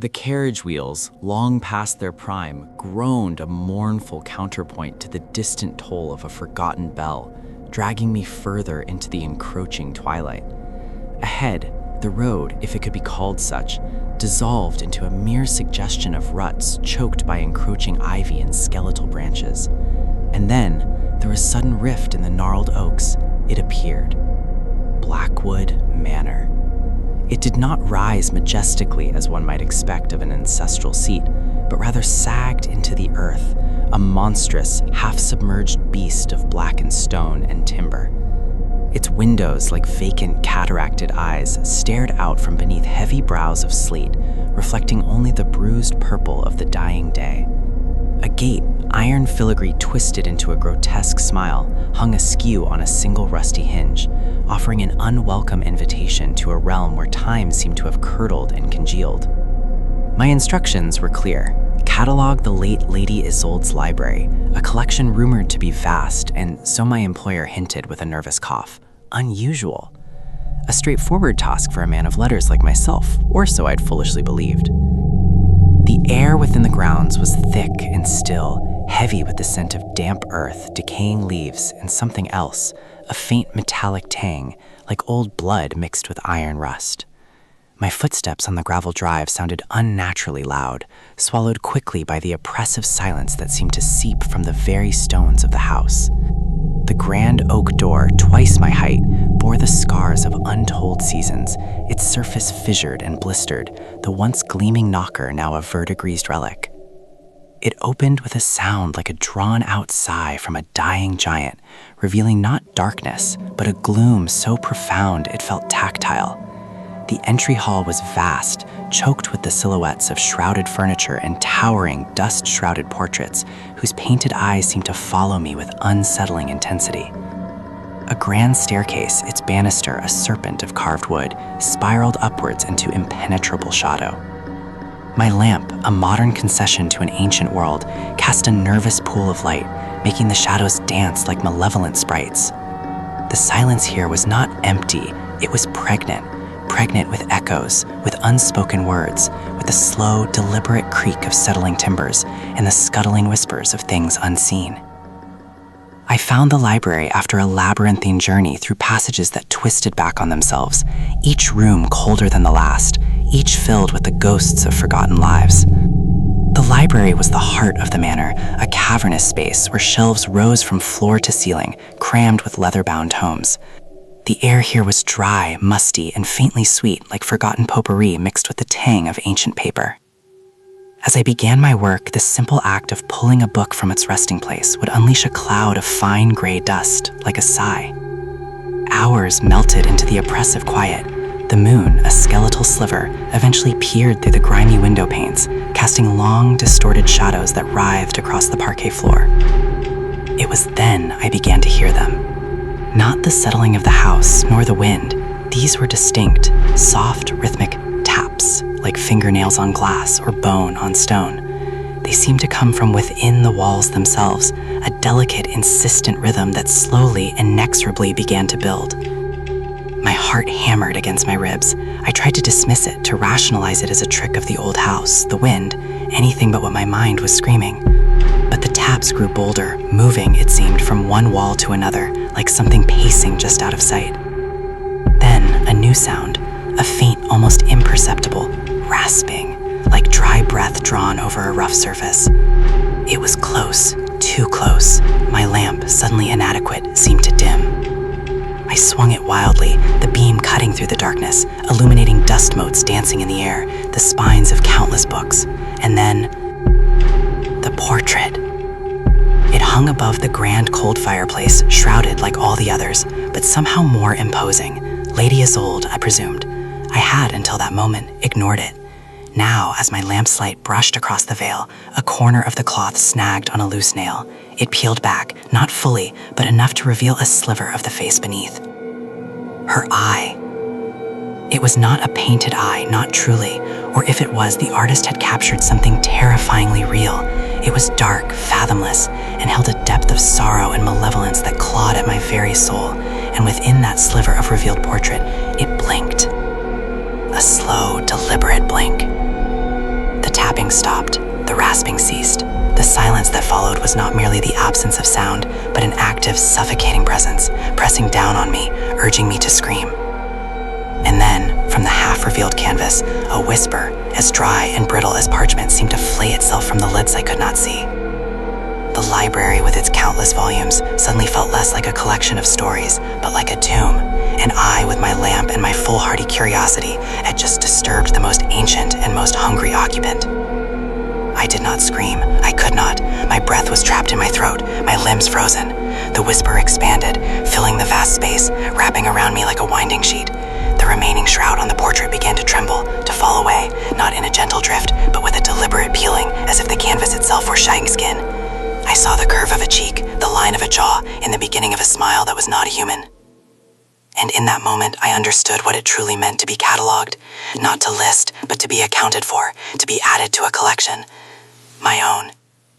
The carriage wheels, long past their prime, groaned a mournful counterpoint to the distant toll of a forgotten bell, dragging me further into the encroaching twilight. Ahead, the road, if it could be called such, dissolved into a mere suggestion of ruts choked by encroaching ivy and skeletal branches. And then, through a sudden rift in the gnarled oaks, it appeared. Blackwood Manor. It did not rise majestically as one might expect of an ancestral seat, but rather sagged into the earth, a monstrous, half-submerged beast of blackened stone and timber. Its windows, like vacant, cataracted eyes, stared out from beneath heavy brows of sleet, reflecting only the bruised purple of the dying day. A gate, iron filigree twisted into a grotesque smile, hung askew on a single rusty hinge, offering an unwelcome invitation to a realm where time seemed to have curdled and congealed. My instructions were clear. Catalog the late Lady Isolde's library, a collection rumored to be vast, and so my employer hinted with a nervous cough. Unusual. A straightforward task for a man of letters like myself, or so I'd foolishly believed. The air within the grounds was thick and still, heavy with the scent of damp earth, decaying leaves, and something else, a faint metallic tang, like old blood mixed with iron rust. My footsteps on the gravel drive sounded unnaturally loud, swallowed quickly by the oppressive silence that seemed to seep from the very stones of the house. The grand oak door, twice my height, bore the scars of untold seasons, its surface fissured and blistered, the once gleaming knocker now a verdigrised relic. It opened with a sound like a drawn-out sigh from a dying giant, revealing not darkness, but a gloom so profound it felt tactile. The entry hall was vast, choked with the silhouettes of shrouded furniture and towering, dust-shrouded portraits, whose painted eyes seemed to follow me with unsettling intensity. A grand staircase, its banister a serpent of carved wood, spiraled upwards into impenetrable shadow. My lamp, a modern concession to an ancient world, cast a nervous pool of light, making the shadows dance like malevolent sprites. The silence here was not empty, it was pregnant with echoes, with unspoken words, with the slow, deliberate creak of settling timbers, and the scuttling whispers of things unseen. I found the library after a labyrinthine journey through passages that twisted back on themselves, each room colder than the last, each filled with the ghosts of forgotten lives. The library was the heart of the manor, a cavernous space where shelves rose from floor to ceiling, crammed with leather-bound tomes. The air here was dry, musty, and faintly sweet, like forgotten potpourri mixed with the tang of ancient paper. As I began my work, the simple act of pulling a book from its resting place would unleash a cloud of fine gray dust, like a sigh. Hours melted into the oppressive quiet. The moon, a skeletal sliver, eventually peered through the grimy window panes, casting long, distorted shadows that writhed across the parquet floor. It was then I began to hear them. Not the settling of the house, nor the wind. These were distinct, soft, rhythmic taps, like fingernails on glass or bone on stone. They seemed to come from within the walls themselves, a delicate, insistent rhythm that slowly, inexorably began to build. My heart hammered against my ribs. I tried to dismiss it, to rationalize it as a trick of the old house, the wind, anything but what my mind was screaming. But the taps grew bolder, moving, it seemed, from one wall to another, like something pacing just out of sight. Then a new sound, a faint, almost imperceptible, rasping, like dry breath drawn over a rough surface. It was close, too close. My lamp, suddenly inadequate, seemed to dim. I swung it wildly, the beam cutting through the darkness, illuminating dust motes dancing in the air, the spines of countless books. And then, the portrait. It hung above the grand cold fireplace, shrouded like all the others, but somehow more imposing. Lady Isolde, I presumed. I had, until that moment, ignored it. Now, as my lamp's light brushed across the veil, a corner of the cloth snagged on a loose nail. It peeled back, not fully, but enough to reveal a sliver of the face beneath. Her eye. It was not a painted eye, not truly, or if it was, the artist had captured something terrifyingly real. It was dark, fathomless, and held a depth of sorrow and malevolence that clawed at my very soul, and within that sliver of revealed portrait, it blinked. A slow, deliberate blink. scratching stopped. The rasping ceased. The silence that followed was not merely the absence of sound, but an active, suffocating presence, pressing down on me, urging me to scream. And then, from the half-revealed canvas, a whisper, as dry and brittle as parchment, seemed to flay itself from the lids I could not see. The library, with its countless volumes, suddenly felt less like a collection of stories, but like a tomb, and I, with my lamp and my foolhardy curiosity, had just disturbed the most ancient and most hungry occupant. I did not scream. I could not. My breath was trapped in my throat, my limbs frozen. The whisper expanded, filling the vast space, wrapping around me like a winding sheet. The remaining shroud on the portrait began to tremble, to fall away, not in a gentle drift, but with a deliberate peeling, as if the canvas itself were shedding skin. I saw the curve of a cheek, the line of a jaw, and the beginning of a smile that was not a human. And in that moment, I understood what it truly meant to be catalogued, not to list, but to be accounted for, to be added to a collection. My own.